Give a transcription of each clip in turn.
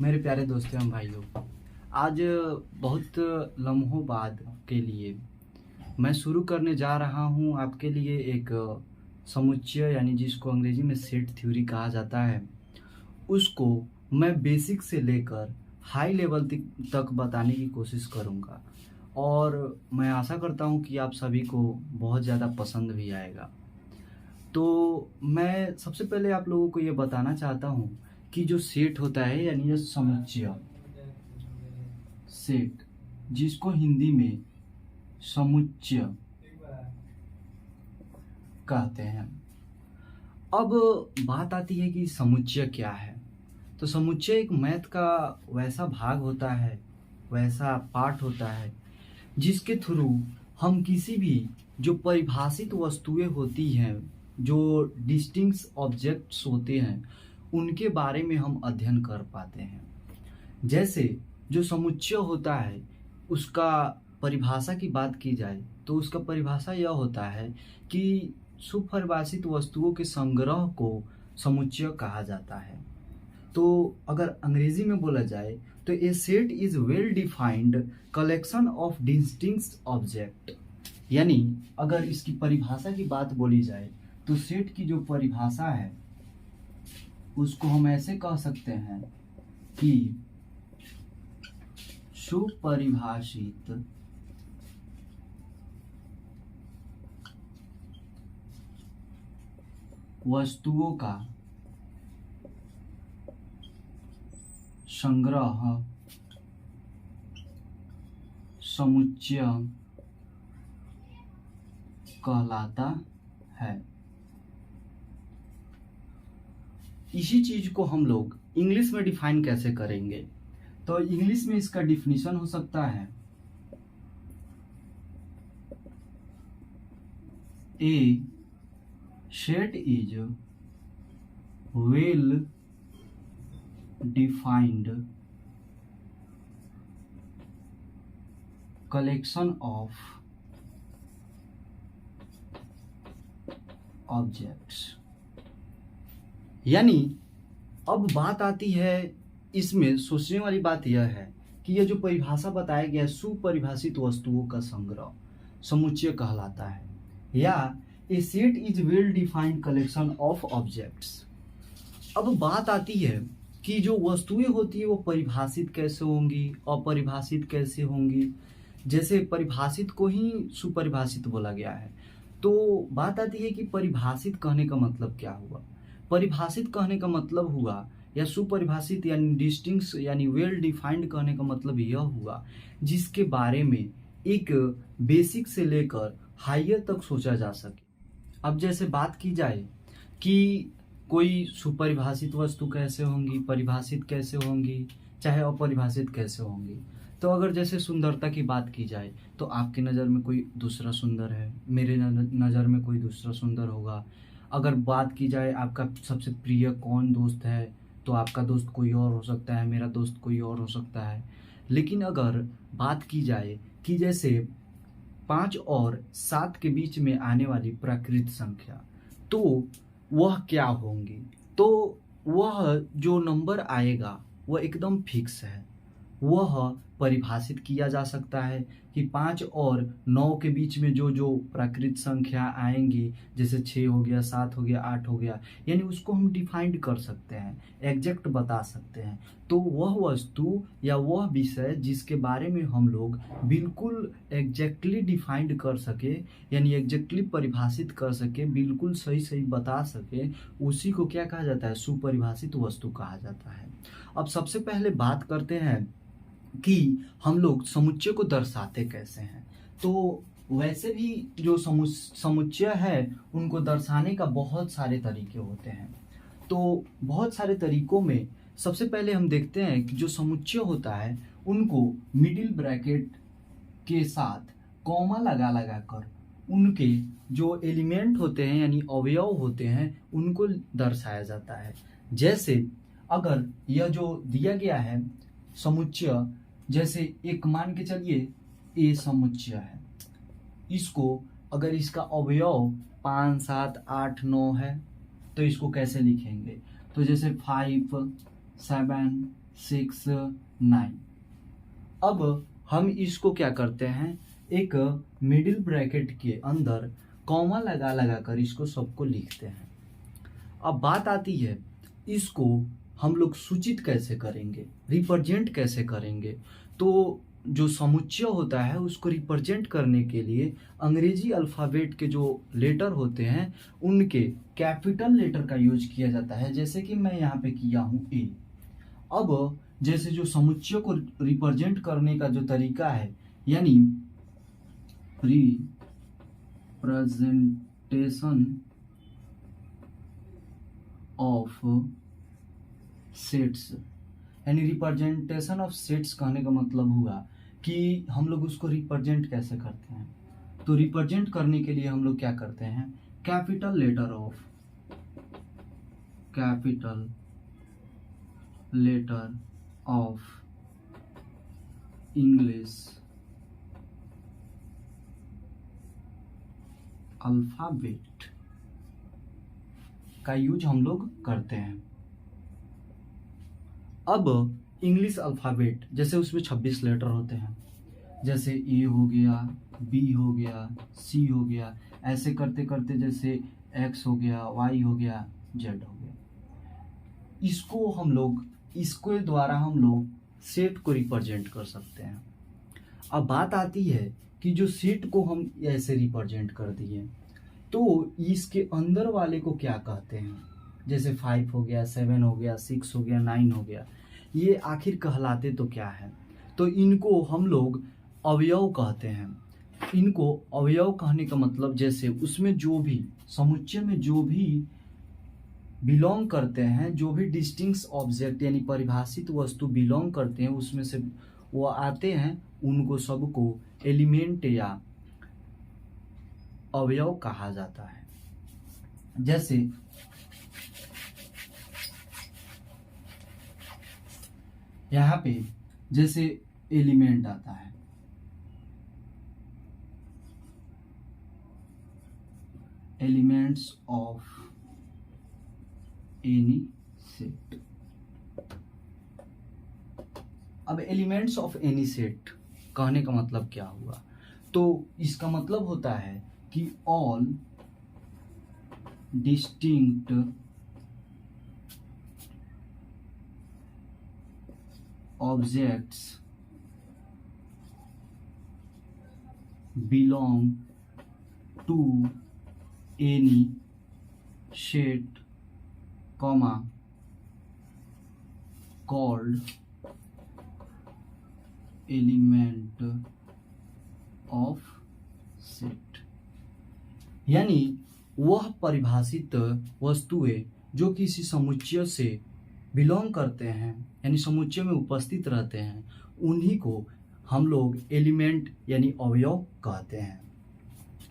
मेरे प्यारे दोस्तों एवं भाइयों, आज बहुत लम्हों बाद के लिए मैं शुरू करने जा रहा हूं आपके लिए एक समुच्चय यानी जिसको अंग्रेजी में सेट थ्योरी कहा जाता है। उसको मैं बेसिक से लेकर हाई लेवल तक बताने की कोशिश करूंगा और मैं आशा करता हूं कि आप सभी को बहुत ज़्यादा पसंद भी आएगा। तो मैं सबसे पहले आप लोगों को ये बताना चाहता हूं कि जो सेट होता है यानी ये समुच्चय सेट, जिसको हिंदी में समुच्चय कहते हैं। अब बात आती है कि समुच्चय क्या है। तो समुच्चय एक मैथ का वैसा भाग होता है, वैसा पार्ट होता है जिसके थ्रू हम किसी भी जो परिभाषित वस्तुएं होती हैं, जो डिस्टिंक्ट ऑब्जेक्ट्स होते हैं, उनके बारे में हम अध्ययन कर पाते हैं। जैसे जो समुच्चय होता है उसका परिभाषा की बात की जाए तो उसका परिभाषा यह होता है कि सुपरिभाषित वस्तुओं के संग्रह को समुच्चय कहा जाता है। तो अगर अंग्रेजी में बोला जाए तो a set is well defined collection of distinct object. यानी अगर इसकी परिभाषा की बात बोली जाए तो सेट की जो परिभाषा है उसको हम ऐसे कह सकते हैं कि सुपरिभाषित वस्तुओं का संग्रह समुच्चय कहलाता है। इसी चीज को हम लोग इंग्लिश में डिफाइन कैसे करेंगे? तो इंग्लिश में इसका डिफिनीशन हो सकता है a set is well defined collection of objects. यानी अब बात आती है, इसमें सोचने वाली बात यह है कि यह जो परिभाषा बताया गया है सुपरिभाषित वस्तुओं का संग्रह समुच्चय कहलाता है, या a set is well defined collection of objects. अब बात आती है कि जो वस्तुएं होती है वो परिभाषित कैसे होंगी, अपरिभाषित कैसे होंगी। जैसे परिभाषित को ही सुपरिभाषित बोला गया है, तो बात आती है कि परिभाषित कहने का मतलब क्या हुआ। परिभाषित कहने का मतलब हुआ, या सुपरिभाषित यानी डिस्टिंक्ट यानी वेल डिफाइंड कहने का मतलब यह हुआ जिसके बारे में एक बेसिक से लेकर हायर तक सोचा जा सके। अब जैसे बात की जाए कि कोई सुपरिभाषित वस्तु कैसे होंगी, परिभाषित कैसे होंगी, चाहे अपरिभाषित कैसे होंगी। तो अगर जैसे सुंदरता की बात की जाए तो आपकी नज़र में कोई दूसरा सुंदर है, मेरे नज़र में कोई दूसरा सुंदर होगा। अगर बात की जाए आपका सबसे प्रिय कौन दोस्त है, तो आपका दोस्त कोई और हो सकता है, मेरा दोस्त कोई और हो सकता है। लेकिन अगर बात की जाए कि जैसे 5 और 7 के बीच में आने वाली प्राकृत संख्या, तो वह क्या होंगी? तो वह जो नंबर आएगा वह एकदम फिक्स है। वह परिभाषित किया जा सकता है कि 5 और 9 के बीच में जो जो प्राकृत संख्या आएंगी, जैसे 6 हो गया, 7 हो गया, 8 हो गया, यानी उसको हम डिफाइंड कर सकते हैं, एग्जैक्ट बता सकते हैं। तो वह वस्तु या वह विषय जिसके बारे में हम लोग बिल्कुल एग्जैक्टली डिफाइंड कर सके, यानी एग्जैक्टली परिभाषित कर सके, बिल्कुल सही सही बता सके, उसी को क्या कहा जाता है? सुपरिभाषित वस्तु कहा जाता है। अब सबसे पहले बात करते हैं कि हम लोग समुच्चय को दर्शाते कैसे हैं। तो वैसे भी जो समुच्चय है उनको दर्शाने का बहुत सारे तरीके होते हैं। तो बहुत सारे तरीकों में सबसे पहले हम देखते हैं कि जो समुच्चय होता है उनको मिडिल ब्रैकेट के साथ कॉमा लगा लगा कर उनके जो एलिमेंट होते हैं यानी अवयव होते हैं उनको दर्शाया जाता है। जैसे अगर यह जो दिया गया है समुच्चय, जैसे एक मान के चलिए ए समुच्चय है, इसको अगर इसका अवयव 5, 7, 8, 9 है तो इसको कैसे लिखेंगे? तो जैसे 5, 7, 6 9। अब हम इसको क्या करते हैं, एक मिडिल ब्रैकेट के अंदर कॉमा लगा लगा कर इसको सबको लिखते हैं। अब बात आती है इसको हम लोग सूचित कैसे करेंगे, रिप्रेजेंट कैसे करेंगे। तो जो समुच्चय होता है उसको रिप्रेजेंट करने के लिए अंग्रेजी अल्फ़ाबेट के जो लेटर होते हैं उनके कैपिटल लेटर का यूज किया जाता है, जैसे कि मैं यहाँ पे किया हूँ ए। अब जैसे जो समुच्चय को रिप्रेजेंट करने का जो तरीका है, यानी रिप्रेजेंटेशन ऑफ सेट्स, यानी रिप्रेजेंटेशन ऑफ सेट्स कहने का मतलब हुआ कि हम लोग उसको रिप्रेजेंट कैसे करते हैं। तो रिप्रेजेंट करने के लिए हम लोग क्या करते हैं, capital letter of English alphabet का यूज हम लोग करते हैं। अब इंग्लिश अल्फ़ाबेट जैसे उसमें 26 लेटर होते हैं, जैसे ए हो गया, बी हो गया, सी हो गया, ऐसे करते करते जैसे एक्स हो गया, वाई हो गया, जेड हो गया। इसको द्वारा हम लोग सेट को रिप्रेजेंट कर सकते हैं। अब बात आती है कि जो सेट को हम ऐसे रिप्रेजेंट कर दिए तो इसके अंदर वाले को क्या कहते हैं, जैसे 5 हो गया, 7 हो गया, 6 हो गया, 9 हो गया, ये आखिर कहलाते तो क्या है। तो इनको हम लोग अवयव कहते हैं। इनको अवयव कहने का मतलब जैसे उसमें जो भी समुच्चय में जो भी बिलोंग करते हैं, जो भी डिस्टिंक्ट ऑब्जेक्ट यानी परिभाषित वस्तु बिलोंग करते हैं उसमें से वो आते हैं, उनको सबको एलिमेंट या अवयव कहा जाता है। जैसे यहाँ पे जैसे एलिमेंट आता है, एलिमेंट्स ऑफ एनी सेट। अब एलिमेंट्स ऑफ एनी सेट कहने का मतलब क्या हुआ, तो इसका मतलब होता है कि all distinct objects belong to any set, called element of set। यानी वह परिभाषित वस्तुएं जो किसी समुच्चय से बिलोंग करते हैं यानी समुच्चय में उपस्थित रहते हैं, उन्हीं को हम लोग एलिमेंट यानी अवयव कहते हैं।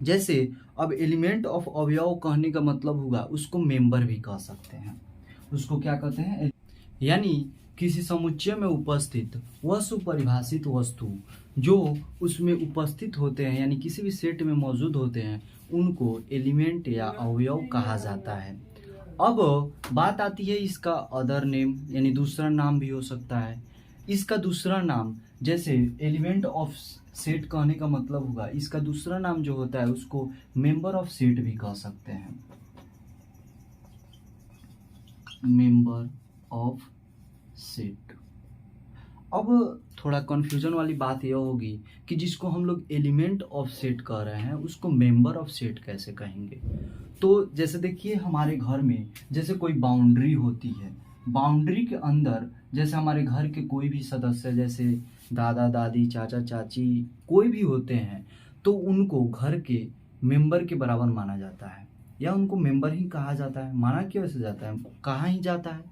जैसे अब एलिमेंट ऑफ अवयव कहने का मतलब हुआ उसको मेंबर भी कह सकते हैं। उसको क्या कहते हैं, यानी किसी समुच्चय में उपस्थित वह सुपरिभाषित वस्तु जो उसमें उपस्थित होते हैं यानी किसी भी सेट में मौजूद होते हैं, उनको एलिमेंट या अवयव कहा जाता है। अब बात आती है इसका अदर नेम यानी दूसरा नाम भी हो सकता है। इसका दूसरा नाम जैसे एलिमेंट ऑफ सेट कहने का मतलब होगा, इसका दूसरा नाम जो होता है उसको मेंबर ऑफ सेट भी कह सकते हैं, मेंबर ऑफ सेट। अब थोड़ा कंफ्यूजन वाली बात यह होगी कि जिसको हम लोग एलिमेंट ऑफ सेट कह रहे हैं उसको मेंबर ऑफ सेट कैसे कहेंगे। तो जैसे देखिए हमारे घर में जैसे कोई बाउंड्री होती है, बाउंड्री के अंदर जैसे हमारे घर के कोई भी सदस्य जैसे दादा दादी चाचा चाची कोई भी होते हैं, तो उनको घर के मेंबर के बराबर माना जाता है या उनको मेंबर ही कहा जाता है। माना क्यों ऐसे जाता है, कहा ही जाता है।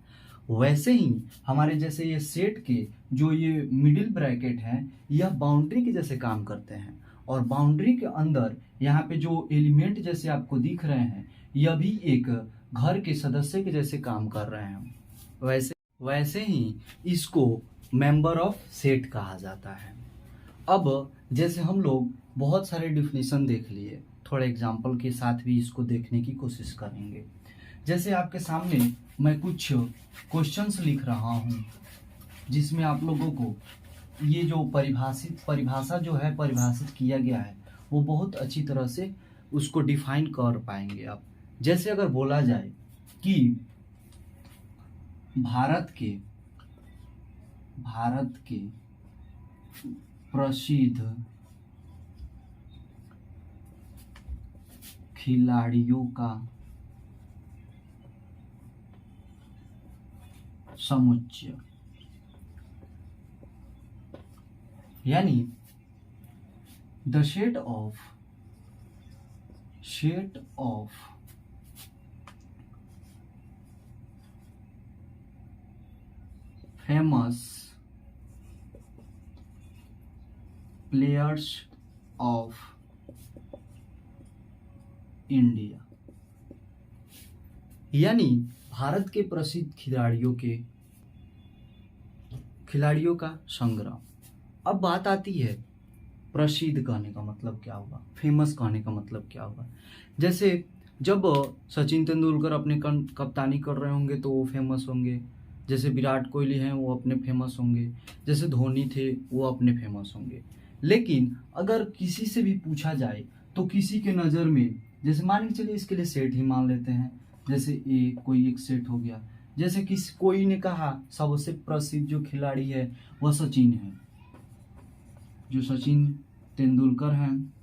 वैसे ही हमारे जैसे ये सेट के जो ये मिडिल ब्रैकेट है यह बाउंड्री के जैसे काम करते हैं, और बाउंड्री के अंदर यहाँ पे जो एलिमेंट जैसे आपको दिख रहे हैं यह भी एक घर के सदस्य के जैसे काम कर रहे हैं। वैसे ही इसको मेंबर ऑफ सेट कहा जाता है। अब जैसे हम लोग बहुत सारे डिफिनीशन देख लिए, थोड़े एग्जाम्पल के साथ भी इसको देखने की कोशिश करेंगे। जैसे आपके सामने मैं कुछ क्वेश्चंस लिख रहा हूँ, जिसमें आप लोगों को ये जो परिभाषा जो है परिभाषित किया गया है वो बहुत अच्छी तरह से उसको डिफाइन कर पाएंगे आप। जैसे अगर बोला जाए कि भारत के प्रसिद्ध खिलाड़ियों का समुच्चय, यानी the set of famous players of India, यानी भारत के प्रसिद्ध खिलाड़ियों का संग्रह। अब बात आती है प्रसिद्ध कहने का मतलब क्या होगा, फेमस कहने का मतलब क्या होगा। जैसे जब सचिन तेंदुलकर अपने कप्तानी कर रहे होंगे तो वो फेमस होंगे, जैसे विराट कोहली हैं वो अपने फेमस होंगे, जैसे धोनी थे वो अपने फेमस होंगे। लेकिन अगर किसी से भी पूछा जाए तो किसी के नज़र में, जैसे मान के चलिए इसके लिए सेठ ही मान लेते हैं, जैसे कोई एक सेठ हो गया, जैसे कोई ने कहा सबसे प्रसिद्ध जो खिलाड़ी है वह सचिन है, जो सचिन तेंदुलकर हैं।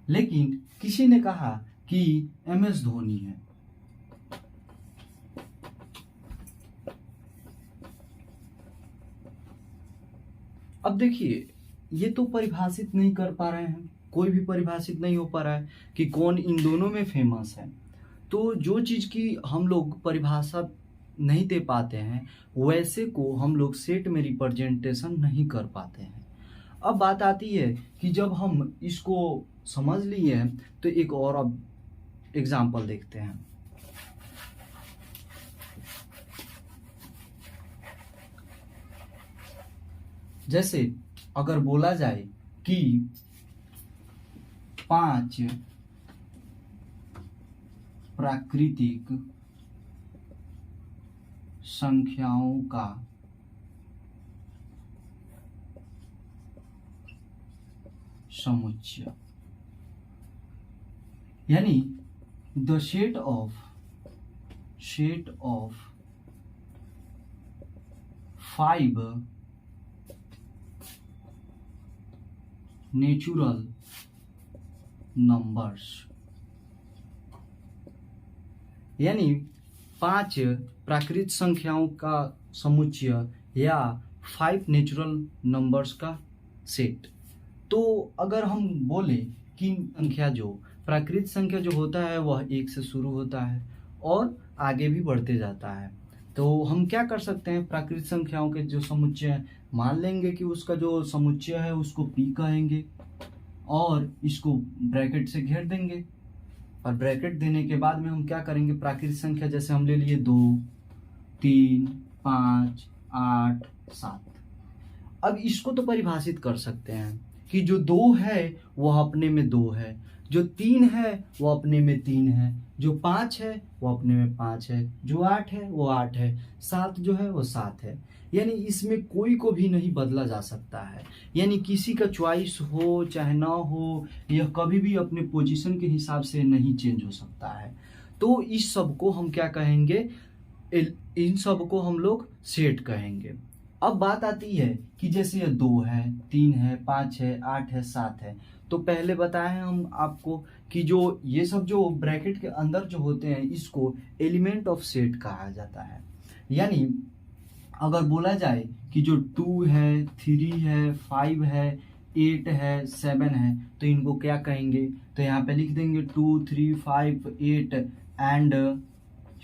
लेकिन किसी ने कहा कि MS धोनी है। अब देखिए ये तो परिभाषित नहीं कर पा रहे हैं, कोई भी परिभाषित नहीं हो पा रहा है कि कौन इन दोनों में फेमस है। तो जो चीज़ की हम लोग परिभाषा नहीं दे पाते हैं वैसे को हम लोग सेट में रिप्रेजेंटेशन नहीं कर पाते हैं। अब बात आती है कि जब हम इसको समझ लिए हैं तो एक और अब एग्जाम्पल देखते हैं। जैसे अगर बोला जाए कि 5 प्राकृतिक संख्याओं का समुच्चय, यानी the set of 5 natural numbers, यानी 5 प्राकृतिक संख्याओं का समुच्चय या 5 नेचुरल नंबर्स का सेट। तो अगर हम बोले कि संख्या जो प्राकृतिक संख्या जो होता है वह 1 से शुरू होता है और आगे भी बढ़ते जाता है, तो हम क्या कर सकते हैं, प्राकृतिक संख्याओं के जो समुच्चय मान लेंगे कि उसका जो समुच्चय है उसको P कहेंगे और इसको ब्रैकेट से घेर देंगे। और ब्रैकेट देने के बाद में हम क्या करेंगे, प्राकृतिक संख्या जैसे हम ले लिए 2, 3, 5, 8, 7। अब इसको तो परिभाषित कर सकते हैं कि जो 2 है वह अपने में 2 है, जो 3 है वो अपने में 3 है, जो 5 है वो अपने में 5 है, जो 8 है वो 8 है, 7 जो है वो 7 है। यानी इसमें कोई को भी नहीं बदला जा सकता है, यानी किसी का चॉइस हो चाहे ना हो, यह कभी भी अपने पोजीशन के हिसाब से नहीं चेंज हो सकता है। तो इस सब को हम क्या कहेंगे, इन सब को हम लोग सेट कहेंगे। अब बात आती है कि जैसे ये 2 है, 3 है, 5 है, 8 है, 7 है, तो पहले बताए हम आपको कि जो ये सब जो ब्रैकेट के अंदर जो होते हैं इसको एलिमेंट ऑफ सेट कहा जाता है। यानी अगर बोला जाए कि जो 2 है, 3 है, 5 है, 8 है, 7 है, तो इनको क्या कहेंगे, तो यहाँ पे लिख देंगे 2, 3, 5, 8 and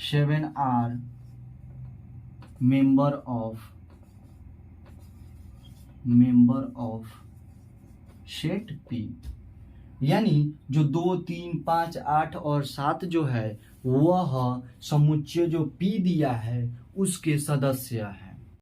7 are member of set P। यानी जो 2, 3, 5, 8 और 7 जो है वह समुच्चय जो P दिया है उसके सदस्य है।